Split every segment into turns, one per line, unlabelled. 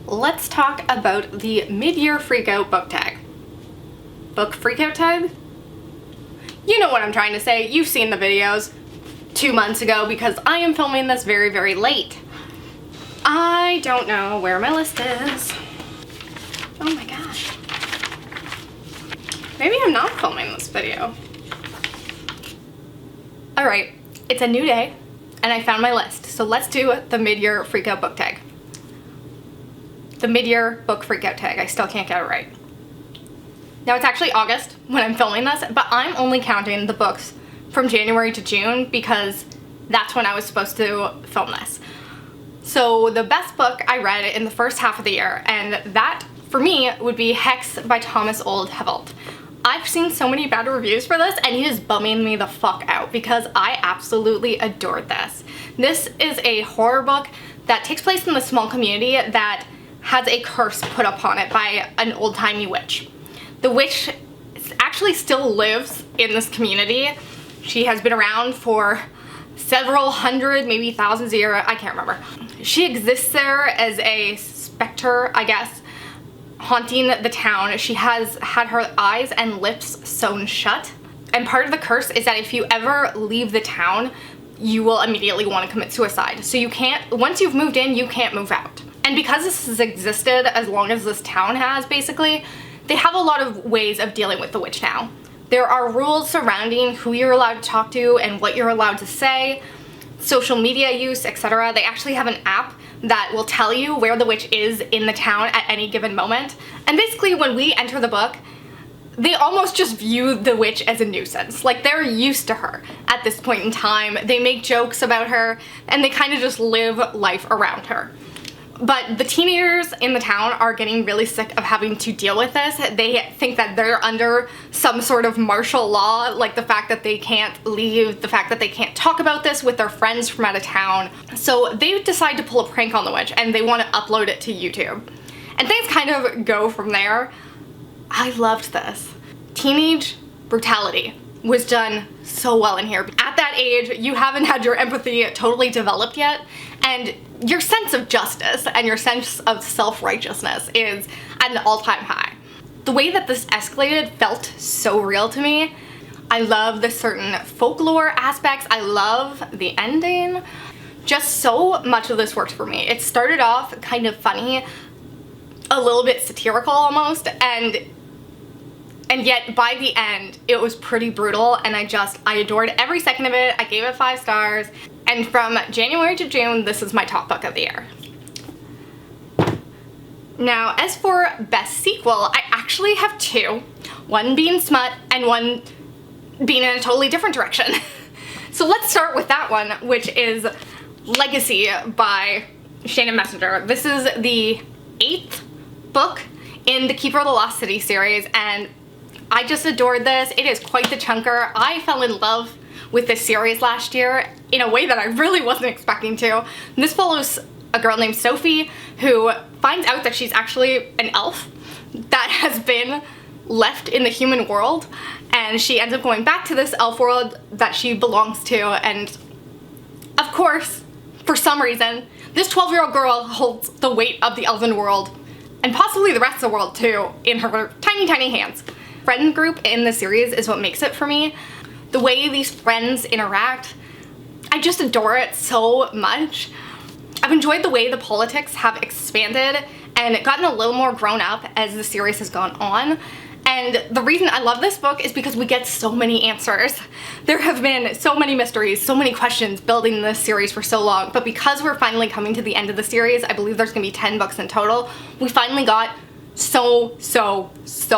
let's talk about the mid-year freakout book tag. Book freakout tag? You know what I'm trying to say. You've seen the videos 2 months ago because I am filming this very, very late. I don't know where my list is. Oh my gosh. Maybe I'm not filming this video. Alright, it's a new day and I found my list. So let's do the mid-year freakout book tag. The mid-year book freakout tag. I still can't get it right. Now it's actually August when I'm filming this, but I'm only counting the books from January to June because that's when I was supposed to film this. So the best book I read in the first half of the year, and that for me would be Hex by Thomas Oldhavalt. I've seen so many bad reviews for this and it is bumming me the fuck out because I absolutely adored this. This is a horror book that takes place in the small community that has a curse put upon it by an old-timey witch. The witch actually still lives in this community. She has been around for several hundred, maybe thousands of years, I can't remember. She exists there as a specter, I guess, haunting the town. She has had her eyes and lips sewn shut. And part of the curse is that if you ever leave the town, you will immediately want to commit suicide. So you can't, once you've moved in, you can't move out. And because this has existed as long as this town has, basically, they have a lot of ways of dealing with the witch now. There are rules surrounding who you're allowed to talk to and what you're allowed to say, social media use, etc. They actually have an app that will tell you where the witch is in the town at any given moment. And basically when we enter the book, they almost just view the witch as a nuisance. Like, they're used to her at this point in time. They make jokes about her and they kind of just live life around her. But the teenagers in the town are getting really sick of having to deal with this. They think that they're under some sort of martial law, like the fact that they can't leave, the fact that they can't talk about this with their friends from out of town. So they decide to pull a prank on the witch and they want to upload it to YouTube. And things kind of go from there. I loved this. Teenage brutality was done so well in here. At that age, you haven't had your empathy totally developed yet, and your sense of justice and your sense of self-righteousness is at an all-time high. The way that this escalated felt so real to me. I love the certain folklore aspects. I love the ending. Just so much of this worked for me. It started off kind of funny, a little bit satirical almost, and yet by the end it was pretty brutal, and I adored every second of it. I gave it 5 stars. And from January to June, this is my top book of the year. Now, as for best sequel, I actually have 2. One being smut and one being in a totally different direction. So let's start with that one, which is Legacy by Shannon Messenger. This is the 8th book in the Keeper of the Lost City series, and I just adored this. It is quite the chunker. I fell in love with this series last year in a way that I really wasn't expecting to. And this follows a girl named Sophie who finds out that she's actually an elf that has been left in the human world, and she ends up going back to this elf world that she belongs to, and of course, for some reason, this 12-year-old girl holds the weight of the elven world, and possibly the rest of the world too, in her tiny, tiny hands. Friend group in the series is what makes it for me. The way these friends interact, I just adore it so much. I've enjoyed the way the politics have expanded and gotten a little more grown up as the series has gone on. And the reason I love this book is because we get so many answers. There have been so many mysteries, so many questions building this series for so long, but because we're finally coming to the end of the series, I believe there's gonna be 10 books in total, we finally got so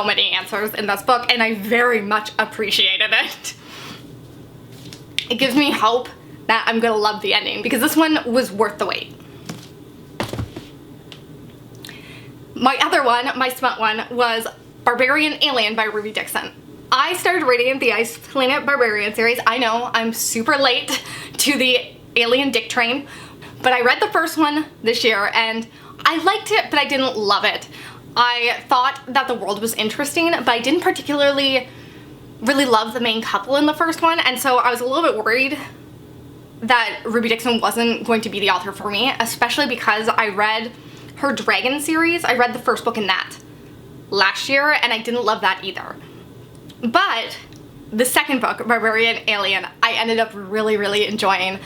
many answers in this book, and I very much appreciated it. It gives me hope that I'm gonna love the ending because this one was worth the wait. My other one, my smut one, was Barbarian Alien by Ruby Dixon. I started reading the Ice Planet Barbarian series. I know I'm super late to the Alien Dick Train, but I read the first one this year and I liked it, but I didn't love it. I thought that the world was interesting, but I didn't particularly really love the main couple in the first one, and so I was a little bit worried that Ruby Dixon wasn't going to be the author for me, especially because I read her Dragon series. I read the first book in that last year, and I didn't love that either. But the second book, Barbarian Alien, I ended up really, really enjoying.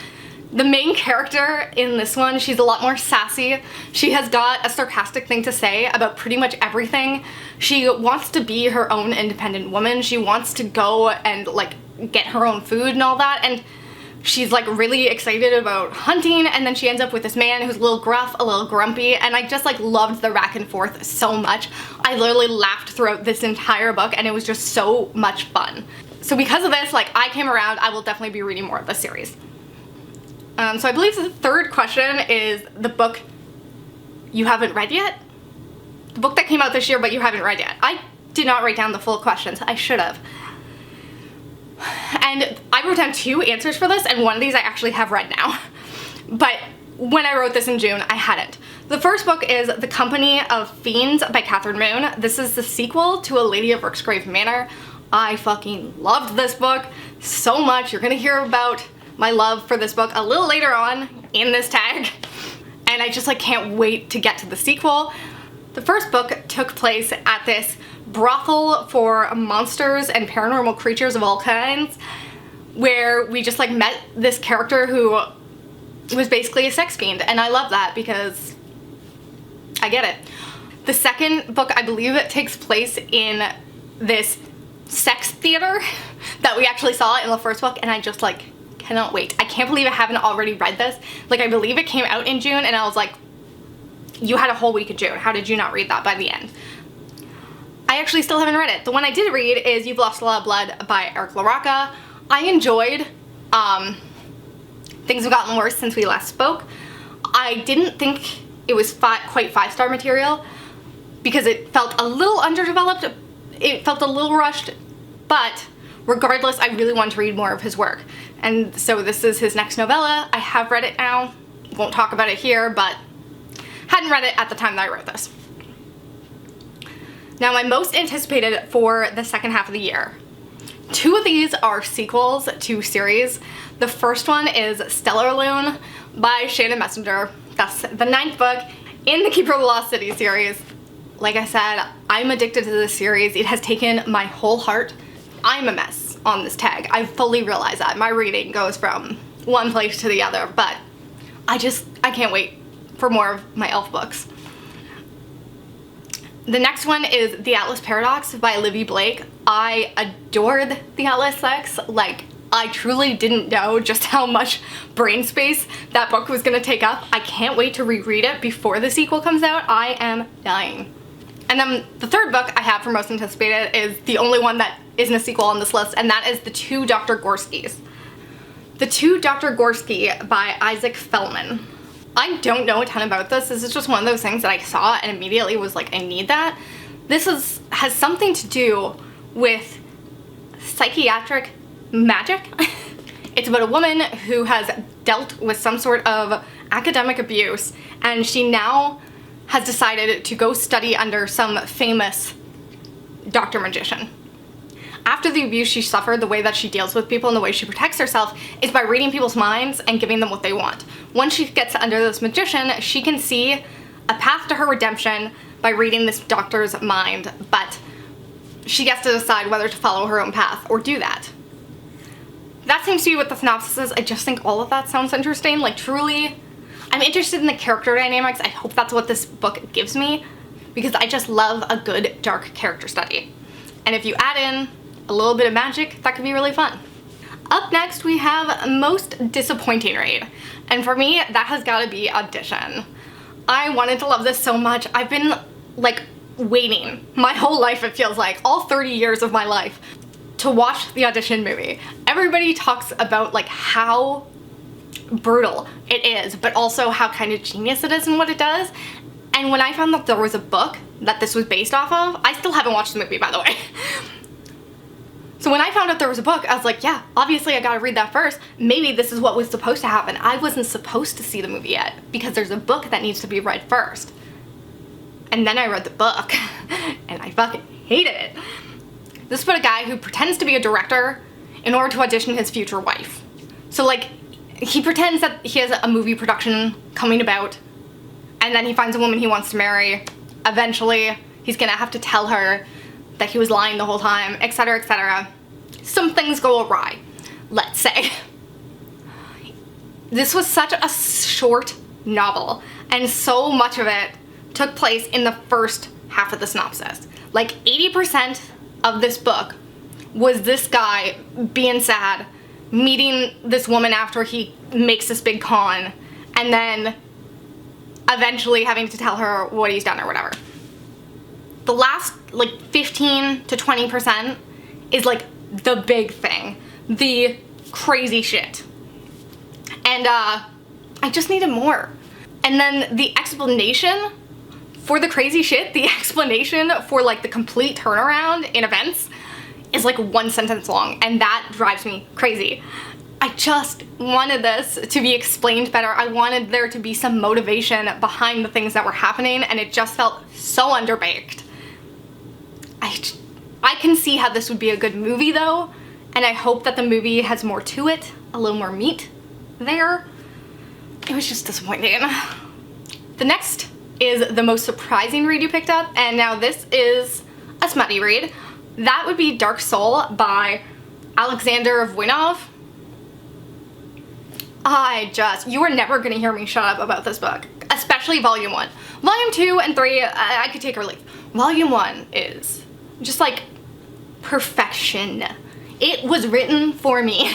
The main character in this one, she's a lot more sassy. She has got a sarcastic thing to say about pretty much everything. She wants to be her own independent woman. She wants to go and like get her own food and all that, and she's like really excited about hunting, and then she ends up with this man who's a little gruff, a little grumpy, and I just like loved the back and forth so much. I literally laughed throughout this entire book, and it was just so much fun. So because of this, like, I came around. I will definitely be reading more of this series. So I believe the third question is the book you haven't read yet? The book that came out this year but you haven't read yet. I did not write down the full questions. I should have. And I wrote down 2 answers for this, and one of these I actually have read now. But when I wrote this in June, I hadn't. The first book is The Company of Fiends by Catherine Moon. This is the sequel to A Lady of Rooksgrave Manor. I fucking loved this book so much. You're gonna hear about my love for this book a little later on in this tag. And I just like can't wait to get to the sequel. The first book took place at this brothel for monsters and paranormal creatures of all kinds, where we just like met this character who was basically a sex fiend, and I love that because I get it. The second book, I believe it takes place in this sex theater that we actually saw in the first book, and I just like cannot wait. I can't believe I haven't already read this. Like, I believe it came out in June, and I was like, you had a whole week of June. How did you not read that by the end? I actually still haven't read it. The one I did read is You've Lost a Lot of Blood by Eric LaRocca. I enjoyed. Things have gotten worse since we last spoke. I didn't think it was quite 5-star material because it felt a little underdeveloped. It felt a little rushed, but regardless, I really want to read more of his work. And so this is his next novella. I have read it now. Won't talk about it here, but hadn't read it at the time that I wrote this. Now, my most anticipated for the second half of the year. 2 of these are sequels to series. The first one is Stellar Loon by Shannon Messenger. That's the 9th book in the Keeper of the Lost City series. Like I said, I'm addicted to this series. It has taken my whole heart. I'm a mess on this tag. I fully realize that. My reading goes from one place to the other, but I can't wait for more of my elf books. The next one is The Atlas Paradox by Livy Blake. I adored The Atlas Sex. Like, I truly didn't know just how much brain space that book was gonna take up. I can't wait to reread it before the sequel comes out. I am dying. And then the third book I have for most anticipated is the only one that isn't a sequel on this list, and that is The Two Dr Gorskys. The Two Dr Gorsky by Isaac Fellman. I don't know a ton about this. This is just one of those things that I saw and immediately was like, I need that. This has something to do with psychiatric magic. It's about a woman who has dealt with some sort of academic abuse, and she now has decided to go study under some famous doctor magician. After the abuse she suffered, the way that she deals with people and the way she protects herself is by reading people's minds and giving them what they want. Once she gets under this magician, she can see a path to her redemption by reading this doctor's mind, but she gets to decide whether to follow her own path or do that. That seems to be what the synopsis is. I just think all of that sounds interesting. Like, truly, I'm interested in the character dynamics. I hope that's what this book gives me, because I just love a good dark character study. And if you add in a little bit of magic, that could be really fun. Up next, we have Most Disappointing Read. And for me, that has got to be Audition. I wanted to love this so much. I've been, like, waiting my whole life, it feels like, all 30 years of my life, to watch the Audition movie. Everybody talks about, like, how brutal it is, but also how kind of genius it is in what it does. And when I found that there was a book that this was based off of, I still haven't watched the movie, by the way. So when I found out there was a book, I was like, yeah, obviously I gotta read that first. Maybe this is what was supposed to happen. I wasn't supposed to see the movie yet because there's a book that needs to be read first. And then I read the book and I fucking hated it. This is about a guy who pretends to be a director in order to audition his future wife. So, like, he pretends that he has a movie production coming about, and then he finds a woman he wants to marry. Eventually, he's gonna have to tell her that he was lying the whole time, etc., etc. Some things go awry, let's say. This was such a short novel, and so much of it took place in the first half of the synopsis. Like 80% of this book was this guy being sad, meeting this woman after he makes this big con, and then eventually having to tell her what he's done or whatever. The last like 15 to 20% is like the big thing, the crazy shit. And I just needed more. And then the explanation for the crazy shit, the explanation for like the complete turnaround in events is like 1 sentence long, and that drives me crazy. I just wanted this to be explained better. I wanted there to be some motivation behind the things that were happening, and it just felt so underbaked. I can see how this would be a good movie though, and I hope that the movie has more to it, a little more meat there. It was just disappointing. The next is the most surprising read you picked up, and now this is a smutty read. That would be Dark Soul by Alexander Voinov. You are never gonna hear me shut up about this book, especially volume 1. Volume 2 and 3, I could take or leave. Volume 1 is just like perfection. It was written for me.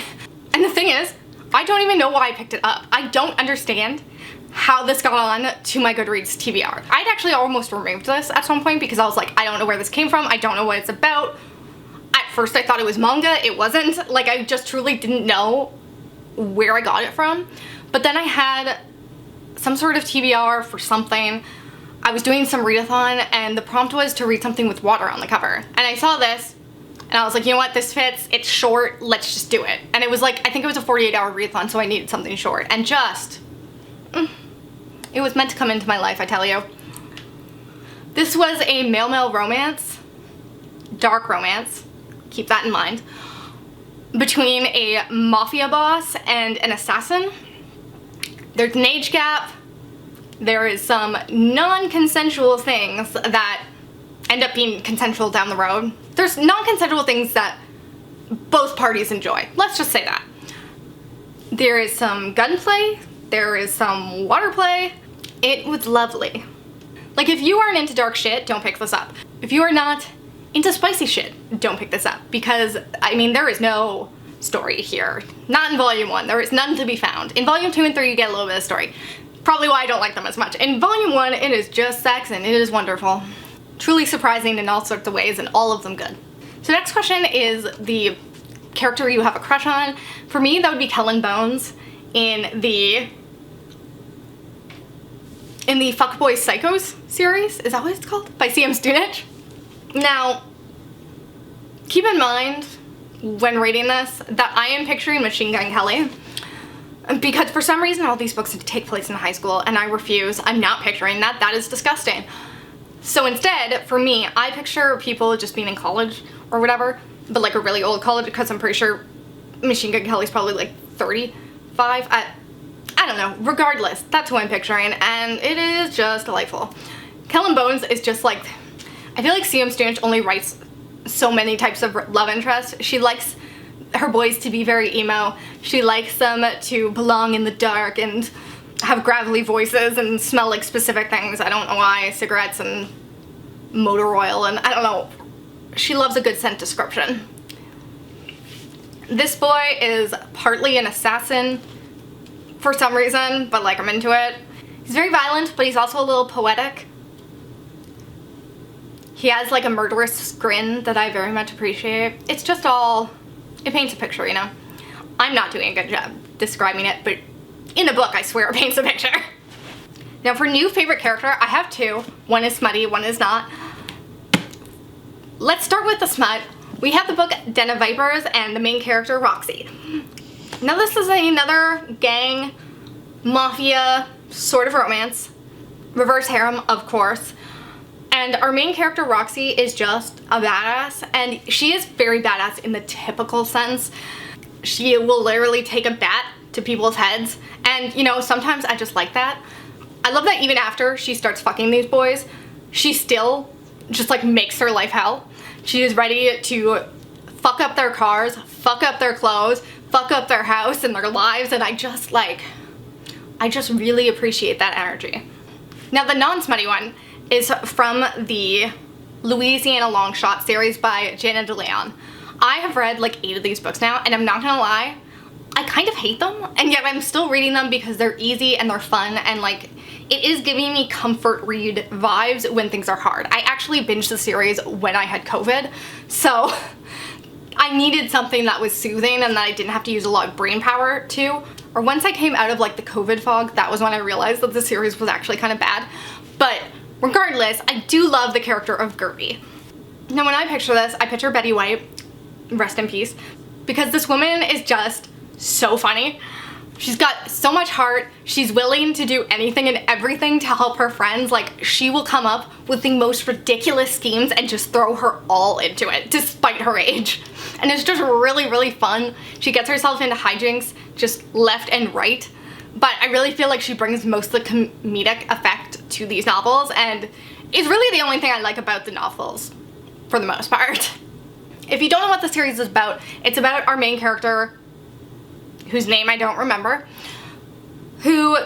And the thing is, I don't even know why I picked it up. I don't understand how this got on to my Goodreads TBR. I'd actually almost removed this at some point because I was like, I don't know where this came from. I don't know what it's about. At first I thought it was manga. It wasn't. Like, I just truly didn't know where I got it from. But then I had some sort of TBR for something. I was doing some readathon, and the prompt was to read something with water on the cover. And I saw this, and I was like, you know what, this fits, it's short, let's just do it. And it was like, I think it was a 48-hour readathon, so I needed something short. And just, it was meant to come into my life, I tell you. This was a male-male romance, dark romance, keep that in mind, between a mafia boss and an assassin. There's an age gap. There is some non-consensual things that end up being consensual down the road. There's non-consensual things that both parties enjoy. Let's just say that. There is some gunplay. There is some water play. It was lovely. Like, if you aren't into dark shit, don't pick this up. If you are not into spicy shit, don't pick this up. Because, I mean, there is no story here. Not in volume 1. There is none to be found. In volume 2 and 3, you get a little bit of story. Probably why I don't like them as much. In volume 1, it is just sex and it is wonderful. Truly surprising in all sorts of ways, and all of them good. So next question is the character you have a crush on. For me, that would be Kellen Bones in the Fuckboy Psychos series. Is that what it's called? By C.M. Stunich. Now, keep in mind when reading this that I am picturing Machine Gun Kelly, because for some reason all these books take place in high school, and I refuse. I'm not picturing that. That is disgusting. So instead, for me, I picture people just being in college or whatever, but like a really old college, because I'm pretty sure Machine Gun Kelly's probably like 35. I don't know. Regardless, that's who I'm picturing, and it is just delightful. Kellen Bones is just like, I feel like C.M. Stunich only writes so many types of love interest. She likes her boys to be very emo. She likes them to belong in the dark and have gravelly voices and smell like specific things. I don't know why. Cigarettes and motor oil, and I don't know. She loves a good scent description. This boy is partly an assassin for some reason, but like, I'm into it. He's very violent, but he's also a little poetic. He has like a murderous grin that I very much appreciate. It's just all, it paints a picture, you know? I'm not doing a good job describing it, but in the book, I swear it paints a picture. Now for new favorite character, I have two. One is smutty, one is not. Let's start with the smut. We have the book Den of Vipers and the main character, Roxy. Now this is another gang, mafia sort of romance. Reverse harem, of course. And our main character, Roxy, is just a badass, and she is very badass in the typical sense. She will literally take a bat to people's heads, and you know, sometimes I just like that. I love that even after she starts fucking these boys, she still just like makes her life hell. She is ready to fuck up their cars, fuck up their clothes, fuck up their house and their lives, and I just really appreciate that energy. Now the non-smutty one is from the Louisiana Long Shot series by Jana DeLeon. I have read like 8 of these books now, and I'm not gonna lie, I kind of hate them, and yet I'm still reading them because they're easy and they're fun, and like it is giving me comfort read vibes when things are hard. I actually binged the series when I had COVID, so I needed something that was soothing and that I didn't have to use a lot of brain power to. Or once I came out of like the COVID fog, that was when I realized that the series was actually kind of bad. But regardless, I do love the character of Gertie. Now when I picture this, I picture Betty White, rest in peace, because this woman is just so funny. She's got so much heart. She's willing to do anything and everything to help her friends. Like, she will come up with the most ridiculous schemes and just throw her all into it, despite her age. And it's just really, really fun. She gets herself into hijinks just left and right. But I really feel like she brings most of the comedic effect to these novels, and is really the only thing I like about the novels, for the most part. If you don't know what the series is about, it's about our main character, whose name I don't remember, who's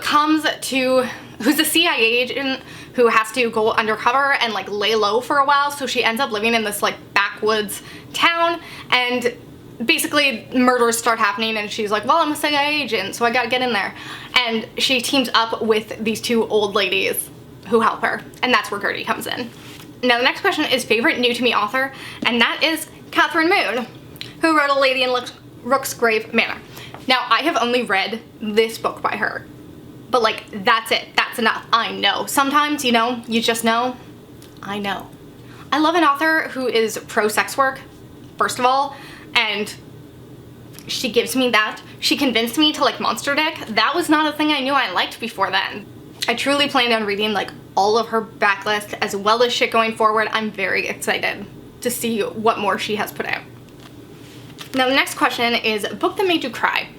a CIA agent who has to go undercover and like lay low for a while. So she ends up living in this like backwoods town, and basically murders start happening, and she's like, well, I'm a CIA agent, so I gotta get in there. And she teams up with these 2 old ladies who help her, and that's where Gertie comes in. Now the next question is favorite new to me author, and that is Catherine Moon, who wrote A Lady in Rook's Grave Manor. Now, I have only read this book by her, but like, that's it, that's enough. I know. Sometimes, you know, you just know. I know. I love an author who is pro-sex work, first of all, and she gives me that. She convinced me to like Monster Dick. That was not a thing I knew I liked before then. I truly planned on reading like all of her backlist as well as shit going forward. I'm very excited to see what more she has put out. Now the next question is a book that made you cry.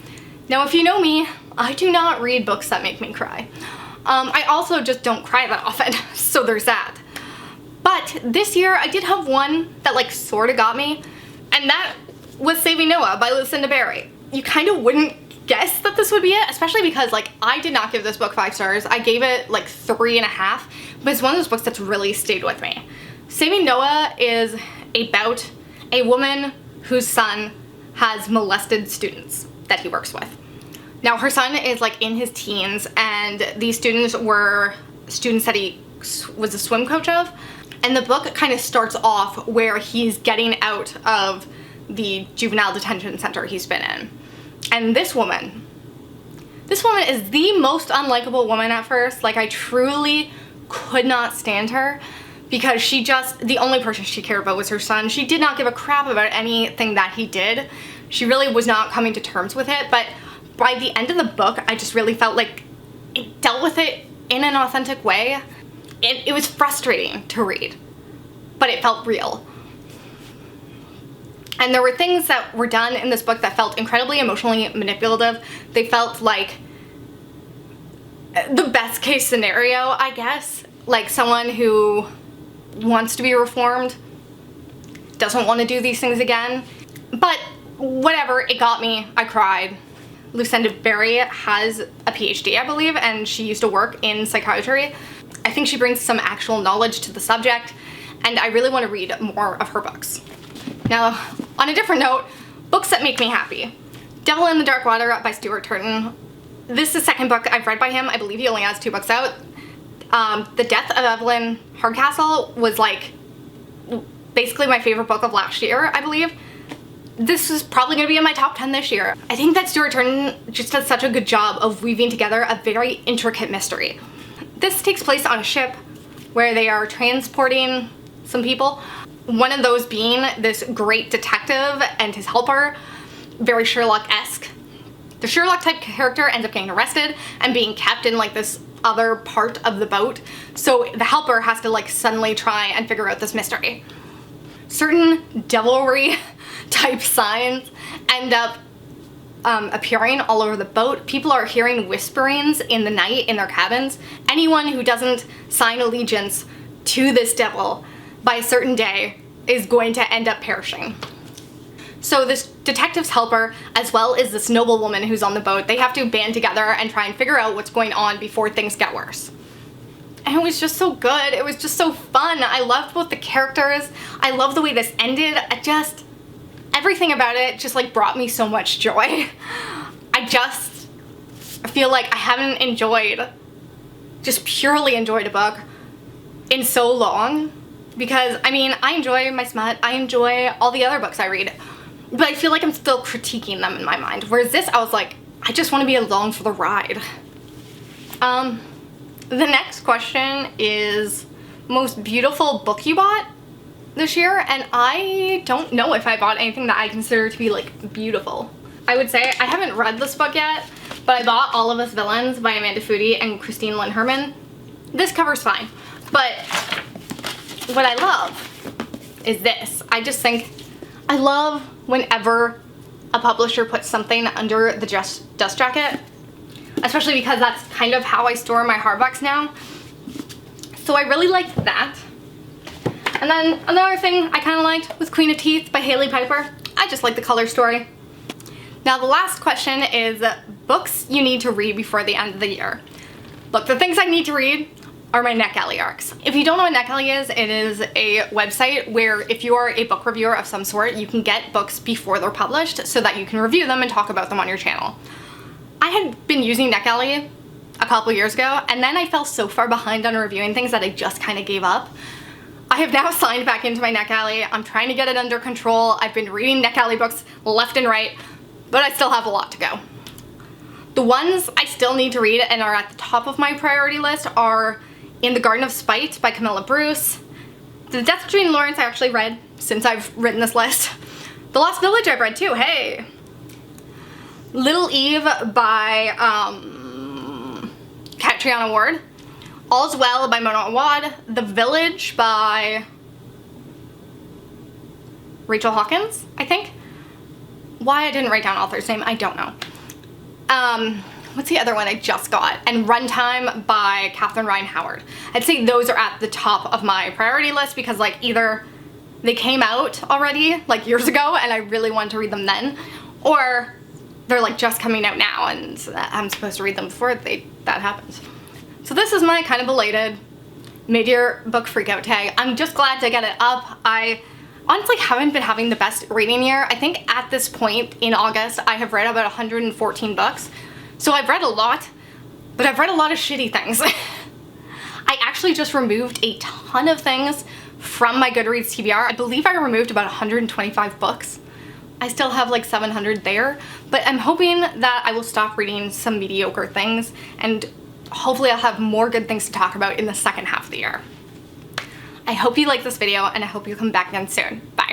Now if you know me, I do not read books that make me cry. I also just don't cry that often, so there's that. But this year I did have one that like sort of got me, and that was Saving Noah by Lucinda Berry. You kind of wouldn't guess that this would be it, especially because like I did not give this book 5 stars. I gave it like 3.5, but it's one of those books that's really stayed with me. Saving Noah is about a woman whose son has molested students that he works with. Now her son is like in his teens, and these students were students that he was a swim coach of, and the book kind of starts off where he's getting out of the juvenile detention center he's been in. And this woman is the most unlikable woman at first. Like, I truly could not stand her because the only person she cared about was her son. She did not give a crap about anything that he did. She really was not coming to terms with it, but by the end of the book, I just really felt like it dealt with it in an authentic way. It was frustrating to read, but it felt real. And there were things that were done in this book that felt incredibly emotionally manipulative. They felt like the best case scenario, I guess. Like someone who wants to be reformed, doesn't want to do these things again. But whatever, it got me. I cried. Lucinda Berry has a PhD, I believe, and she used to work in psychiatry. I think she brings some actual knowledge to the subject, and I really want to read more of her books. Now, on a different note, books that make me happy. Devil in the Dark Water by Stuart Turton. This is the second book I've read by him. I believe he only has 2 books out. The Death of Evelyn Hardcastle was like basically my favorite book of last year, I believe. This is probably going to be in my top 10 this year. I think that Stuart Turton just does such a good job of weaving together a very intricate mystery. This takes place on a ship where they are transporting some people. One of those being this great detective and his helper, very Sherlock-esque. The Sherlock type character ends up getting arrested and being kept in like this other part of the boat. So the helper has to like suddenly try and figure out this mystery. Certain devilry type signs end up appearing all over the boat. People are hearing whisperings in the night in their cabins. Anyone who doesn't sign allegiance to this devil by a certain day is going to end up perishing. So this detective's helper, as well as this noblewoman who's on the boat, they have to band together and try and figure out what's going on before things get worse. And it was just so good. It was just so fun. I loved both the characters. I love the way this ended. Everything about it just like brought me so much joy. I feel like I haven't just purely enjoyed a book in so long, because I mean, I enjoy my smut, I enjoy all the other books I read, but I feel like I'm still critiquing them in my mind. Whereas this, I was like, I just want to be along for the ride. The next question is most beautiful book you bought this year, and I don't know if I bought anything that I consider to be like beautiful. I would say I haven't read this book yet, but I bought All of Us Villains by Amanda Foody and Christine Lynn Herman. This cover's fine, but what I love is this. I just think I love whenever a publisher puts something under the dust jacket, especially because that's kind of how I store my hardbacks now. So I really liked that. And then another thing I kind of liked was Queen of Teeth by Haley Piper. I just like the color story. Now the last question is books you need to read before the end of the year. Look, the things I need to read are my NetGalley arcs. If you don't know what NetGalley is, it is a website where if you are a book reviewer of some sort, you can get books before they're published so that you can review them and talk about them on your channel. I had been using NetGalley a couple years ago, and then I fell so far behind on reviewing things that I just kind of gave up. I have now signed back into my NetGalley. I'm trying to get it under control. I've been reading NetGalley books left and right, but I still have a lot to go. The ones I still need to read and are at the top of my priority list are In the Garden of Spite by Camilla Bruce. The Death of Jane Lawrence I actually read since I've written this list. The Lost Village I've read too, hey! Little Eve by Catriona Ward. All's Well by Mona Awad. The Village by Rachel Hawkins, I think. Why I didn't write down author's name, I don't know. What's the other one I just got? And Runtime by Catherine Ryan Howard. I'd say those are at the top of my priority list because like either they came out already like years ago and I really wanted to read them then, or they're like just coming out now and I'm supposed to read them before that happens. So this is my kind of belated mid-year book freakout tag. I'm just glad to get it up. I honestly haven't been having the best reading year. I think at this point in August I have read about 114 books. So I've read a lot, but I've read a lot of shitty things. I actually just removed a ton of things from my Goodreads TBR. I believe I removed about 125 books. I still have like 700 there, but I'm hoping that I will stop reading some mediocre things and hopefully I'll have more good things to talk about in the second half of the year. I hope you liked this video and I hope you come back again soon. Bye.